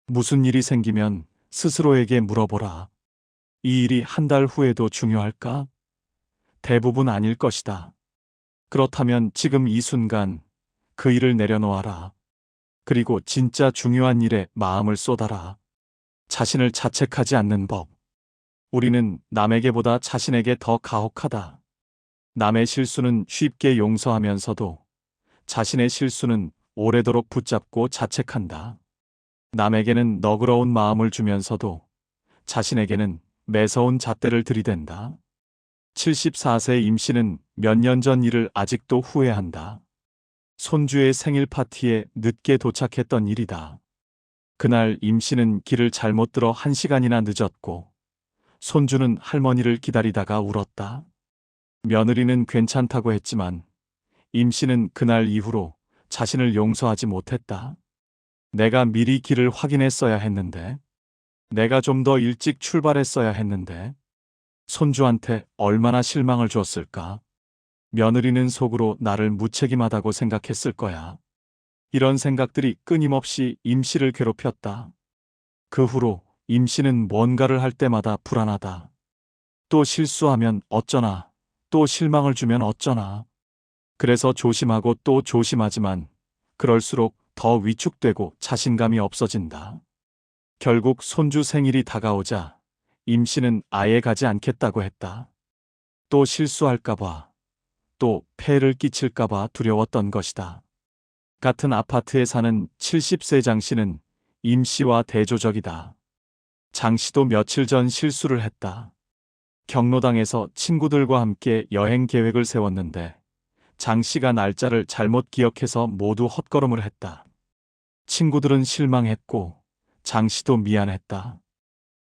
Speaker 1: 무슨 일이 생기면 스스로에게 물어보라. 이 일이 한 달 후에도 중요할까? 대부분 아닐 것이다. 그렇다면 지금 이 순간 그 일을 내려놓아라. 그리고 진짜 중요한 일에 마음을 쏟아라. 자신을 자책하지 않는 법. 우리는 남에게보다 자신에게 더 가혹하다. 남의 실수는 쉽게 용서하면서도 자신의 실수는 오래도록 붙잡고 자책한다. 남에게는 너그러운 마음을 주면서도 자신에게는 매서운 잣대를 들이댄다. 74세 임 씨는 몇 년 전 일을 아직도 후회한다. 손주의 생일 파티에 늦게 도착했던 일이다. 그날 임 씨는 길을 잘못 들어 1시간이나 늦었고 손주는 할머니를 기다리다가 울었다. 며느리는 괜찮다고 했지만 임 씨는 그날 이후로 자신을 용서하지 못했다. 내가 미리 길을 확인했어야 했는데, 내가 좀 더 일찍 출발했어야 했는데, 손주한테 얼마나 실망을 줬을까? 며느리는 속으로 나를 무책임하다고 생각했을 거야. 이런 생각들이 끊임없이 임 씨를 괴롭혔다. 그 후로 임 씨는 뭔가를 할 때마다 불안하다. 또 실수하면 어쩌나, 또 실망을 주면 어쩌나. 그래서 조심하고 또 조심하지만 그럴수록 더 위축되고 자신감이 없어진다. 결국 손주 생일이 다가오자 임 씨는 아예 가지 않겠다고 했다. 또 실수할까봐, 또 폐해를 끼칠까봐 두려웠던 것이다. 같은 아파트에 사는 70세 장 씨는 임 씨와 대조적이다. 장 씨도 며칠 전 실수를 했다. 경로당에서 친구들과 함께 여행 계획을 세웠는데 장 씨가 날짜를 잘못 기억해서 모두 헛걸음을 했다. 친구들은 실망했고 장 씨도 미안했다.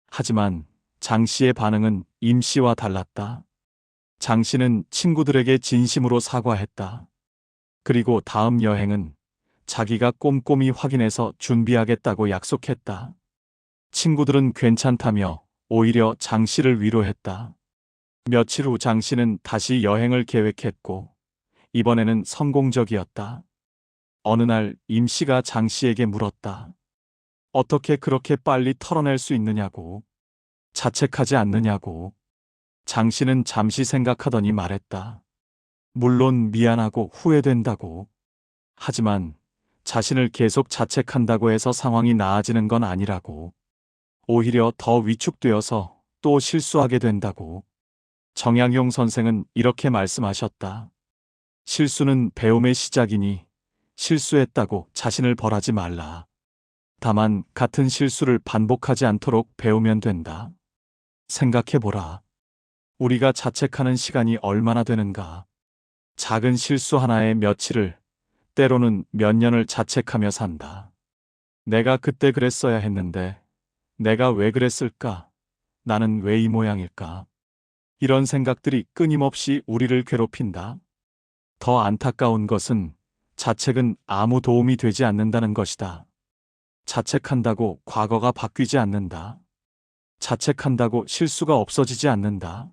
Speaker 1: 하지만 장 씨의 반응은 임 씨와 달랐다. 장 씨는 친구들에게 진심으로 사과했다. 그리고 다음 여행은 자기가 꼼꼼히 확인해서 준비하겠다고 약속했다. 친구들은 괜찮다며 오히려 장 씨를 위로했다. 며칠 후 장 씨는 다시 여행을 계획했고 이번에는 성공적이었다. 어느 날 임 씨가 장 씨에게 물었다. 어떻게 그렇게 빨리 털어낼 수 있느냐고. 자책하지 않느냐고. 장 씨는 잠시 생각하더니 말했다. 물론 미안하고 후회된다고. 하지만 자신을 계속 자책한다고 해서 상황이 나아지는 건 아니라고. 오히려 더 위축되어서 또 실수하게 된다고. 정약용 선생은 이렇게 말씀하셨다. 실수는 배움의 시작이니 실수했다고 자신을 벌하지 말라. 다만 같은 실수를 반복하지 않도록 배우면 된다. 생각해보라. 우리가 자책하는 시간이 얼마나 되는가. 작은 실수 하나에 며칠을, 때로는 몇 년을 자책하며 산다. 내가 그때 그랬어야 했는데, 내가 왜 그랬을까? 나는 왜 이 모양일까? 이런 생각들이 끊임없이 우리를 괴롭힌다. 더 안타까운 것은 자책은 아무 도움이 되지 않는다는 것이다. 자책한다고 과거가 바뀌지 않는다. 자책한다고 실수가 없어지지 않는다.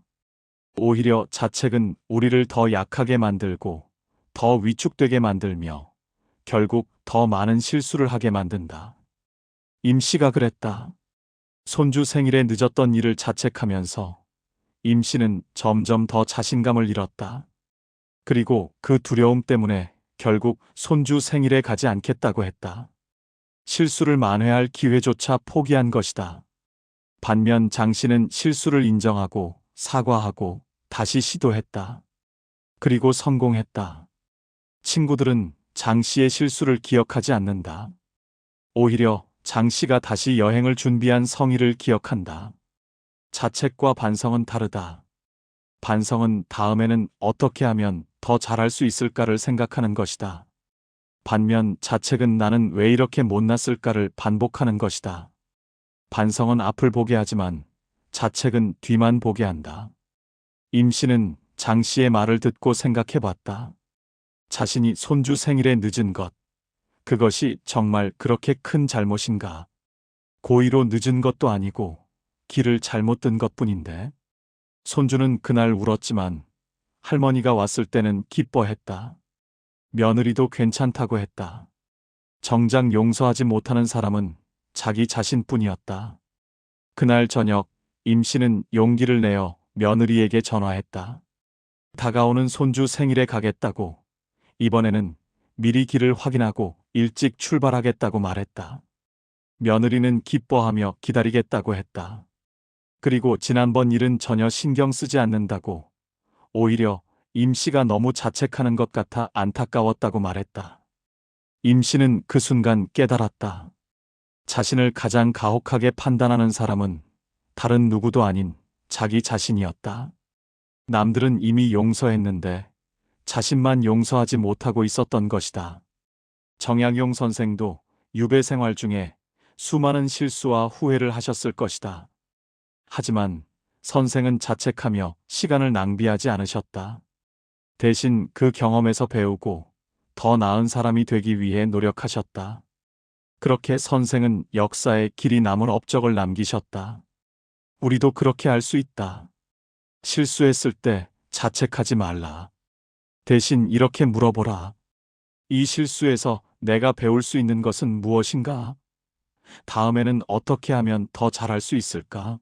Speaker 1: 오히려 자책은 우리를 더 약하게 만들고 더 위축되게 만들며 결국 더 많은 실수를 하게 만든다. 임 씨가 그랬다. 손주 생일에 늦었던 일을 자책하면서 임 씨는 점점 더 자신감을 잃었다. 그리고 그 두려움 때문에 결국 손주 생일에 가지 않겠다고 했다. 실수를 만회할 기회조차 포기한 것이다. 반면 장 씨는 실수를 인정하고 사과하고 다시 시도했다. 그리고 성공했다. 친구들은 장 씨의 실수를 기억하지 않는다. 오히려 장 씨가 다시 여행을 준비한 성의를 기억한다. 자책과 반성은 다르다. 반성은 다음에는 어떻게 하면 더 잘할 수 있을까를 생각하는 것이다. 반면 자책은 나는 왜 이렇게 못났을까를 반복하는 것이다. 반성은 앞을 보게 하지만 자책은 뒤만 보게 한다. 임 씨는 장 씨의 말을 듣고 생각해 봤다. 자신이 손주 생일에 늦은 것, 그것이 정말 그렇게 큰 잘못인가? 고의로 늦은 것도 아니고 길을 잘못 든 것뿐인데. 손주는 그날 울었지만 할머니가 왔을 때는 기뻐했다. 며느리도 괜찮다고 했다. 정작 용서하지 못하는 사람은 자기 자신뿐이었다. 그날 저녁 임 씨는 용기를 내어 며느리에게 전화했다. 다가오는 손주 생일에 가겠다고, 이번에는 미리 길을 확인하고 일찍 출발하겠다고 말했다. 며느리는 기뻐하며 기다리겠다고 했다. 그리고 지난번 일은 전혀 신경 쓰지 않는다고, 오히려 임 씨가 너무 자책하는 것 같아 안타까웠다고 말했다. 임 씨는 그 순간 깨달았다. 자신을 가장 가혹하게 판단하는 사람은 다른 누구도 아닌 자기 자신이었다. 남들은 이미 용서했는데 자신만 용서하지 못하고 있었던 것이다. 정약용 선생도 유배 생활 중에 수많은 실수와 후회를 하셨을 것이다. 하지만 선생은 자책하며 시간을 낭비하지 않으셨다. 대신 그 경험에서 배우고 더 나은 사람이 되기 위해 노력하셨다. 그렇게 선생은 역사에 길이 남을 업적을 남기셨다. 우리도 그렇게 할 수 있다. 실수했을 때 자책하지 말라. 대신 이렇게 물어보라. 이 실수에서 내가 배울 수 있는 것은 무엇인가? 다음에는 어떻게 하면 더 잘할 수 있을까?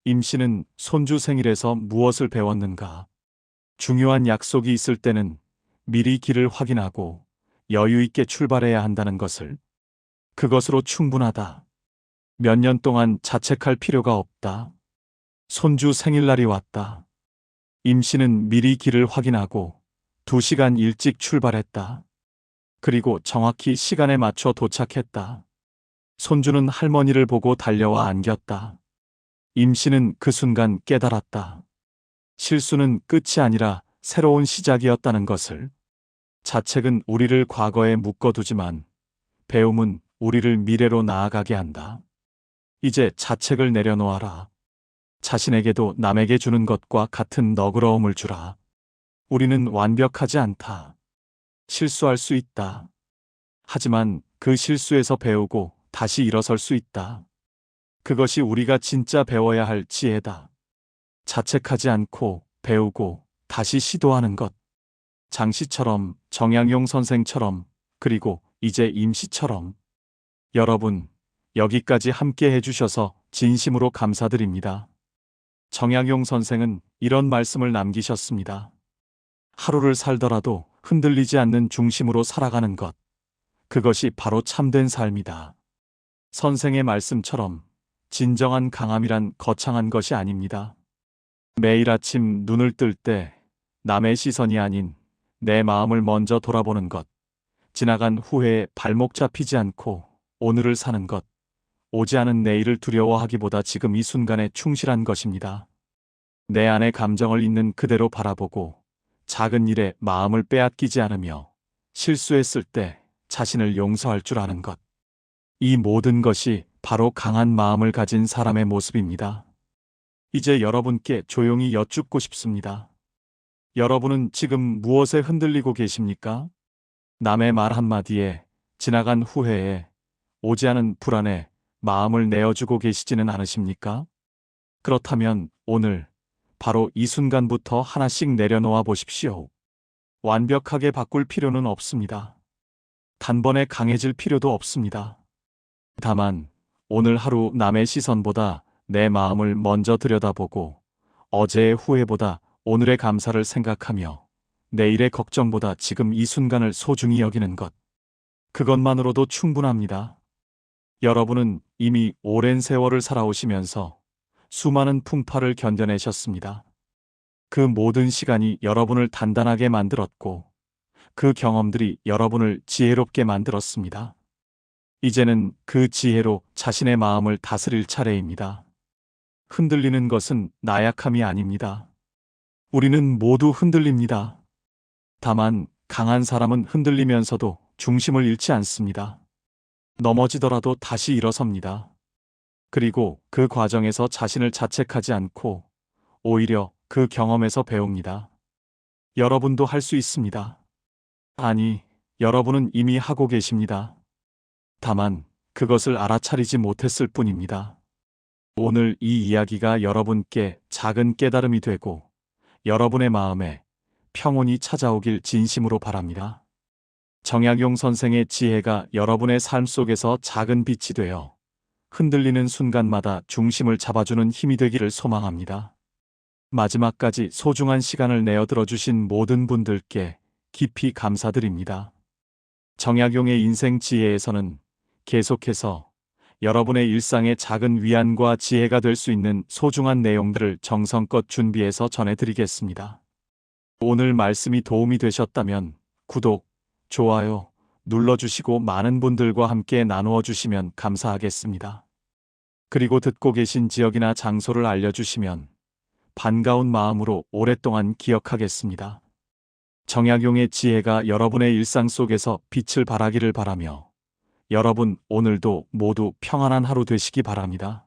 Speaker 1: 임 씨는 손주 생일에서 무엇을 배웠는가? 중요한 약속이 있을 때는 미리 길을 확인하고 여유 있게 출발해야 한다는 것을. 그것으로 충분하다. 몇 년 동안 자책할 필요가 없다. 손주 생일날이 왔다. 임 씨는 미리 길을 확인하고 2시간 일찍 출발했다. 그리고 정확히 시간에 맞춰 도착했다. 손주는 할머니를 보고 달려와 안겼다. 임 씨는 그 순간 깨달았다. 실수는 끝이 아니라 새로운 시작이었다는 것을. 자책은 우리를 과거에 묶어두지만 배움은 우리를 미래로 나아가게 한다. 이제 자책을 내려놓아라. 자신에게도 남에게 주는 것과 같은 너그러움을 주라. 우리는 완벽하지 않다. 실수할 수 있다. 하지만 그 실수에서 배우고 다시 일어설 수 있다. 그것이 우리가 진짜 배워야 할 지혜다. 자책하지 않고 배우고 다시 시도하는 것. 장씨처럼, 정약용 선생처럼, 그리고 이제 임씨처럼. 여러분, 여기까지 함께 해주셔서 진심으로 감사드립니다. 정약용 선생은 이런 말씀을 남기셨습니다. 하루를 살더라도 흔들리지 않는 중심으로 살아가는 것. 그것이 바로 참된 삶이다. 선생의 말씀처럼 진정한 강함이란 거창한 것이 아닙니다. 매일 아침 눈을 뜰 때 남의 시선이 아닌 내 마음을 먼저 돌아보는 것. 지나간 후회에 발목 잡히지 않고 오늘을 사는 것. 오지 않은 내일을 두려워하기보다 지금 이 순간에 충실한 것입니다. 내 안의 감정을 있는 그대로 바라보고 작은 일에 마음을 빼앗기지 않으며 실수했을 때 자신을 용서할 줄 아는 것. 이 모든 것이 바로 강한 마음을 가진 사람의 모습입니다. 이제 여러분께 조용히 여쭙고 싶습니다. 여러분은 지금 무엇에 흔들리고 계십니까? 남의 말 한마디에, 지나간 후회에, 오지 않은 불안에 마음을 내어주고 계시지는 않으십니까? 그렇다면 오늘 바로 이 순간부터 하나씩 내려놓아 보십시오. 완벽하게 바꿀 필요는 없습니다. 단번에 강해질 필요도 없습니다. 다만 오늘 하루 남의 시선보다 내 마음을 먼저 들여다보고 어제의 후회보다 오늘의 감사를 생각하며 내일의 걱정보다 지금 이 순간을 소중히 여기는 것. 그것만으로도 충분합니다. 여러분은 이미 오랜 세월을 살아오시면서 수많은 풍파를 견뎌내셨습니다. 그 모든 시간이 여러분을 단단하게 만들었고 그 경험들이 여러분을 지혜롭게 만들었습니다. 이제는 그 지혜로 자신의 마음을 다스릴 차례입니다. 흔들리는 것은 나약함이 아닙니다. 우리는 모두 흔들립니다. 다만 강한 사람은 흔들리면서도 중심을 잃지 않습니다. 넘어지더라도 다시 일어섭니다. 그리고 그 과정에서 자신을 자책하지 않고 오히려 그 경험에서 배웁니다. 여러분도 할 수 있습니다. 아니, 여러분은 이미 하고 계십니다. 다만 그것을 알아차리지 못했을 뿐입니다. 오늘 이 이야기가 여러분께 작은 깨달음이 되고 여러분의 마음에 평온이 찾아오길 진심으로 바랍니다. 정약용 선생의 지혜가 여러분의 삶 속에서 작은 빛이 되어 흔들리는 순간마다 중심을 잡아주는 힘이 되기를 소망합니다. 마지막까지 소중한 시간을 내어 들어주신 모든 분들께 깊이 감사드립니다. 정약용의 인생 지혜에서는 계속해서 여러분의 일상의 작은 위안과 지혜가 될 수 있는 소중한 내용들을 정성껏 준비해서 전해드리겠습니다. 오늘 말씀이 도움이 되셨다면 구독, 좋아요 눌러주시고 많은 분들과 함께 나누어 주시면 감사하겠습니다. 그리고 듣고 계신 지역이나 장소를 알려주시면 반가운 마음으로 오랫동안 기억하겠습니다. 정약용의 지혜가 여러분의 일상 속에서 빛을 발하기를 바라며 여러분 오늘도 모두 평안한 하루 되시기 바랍니다.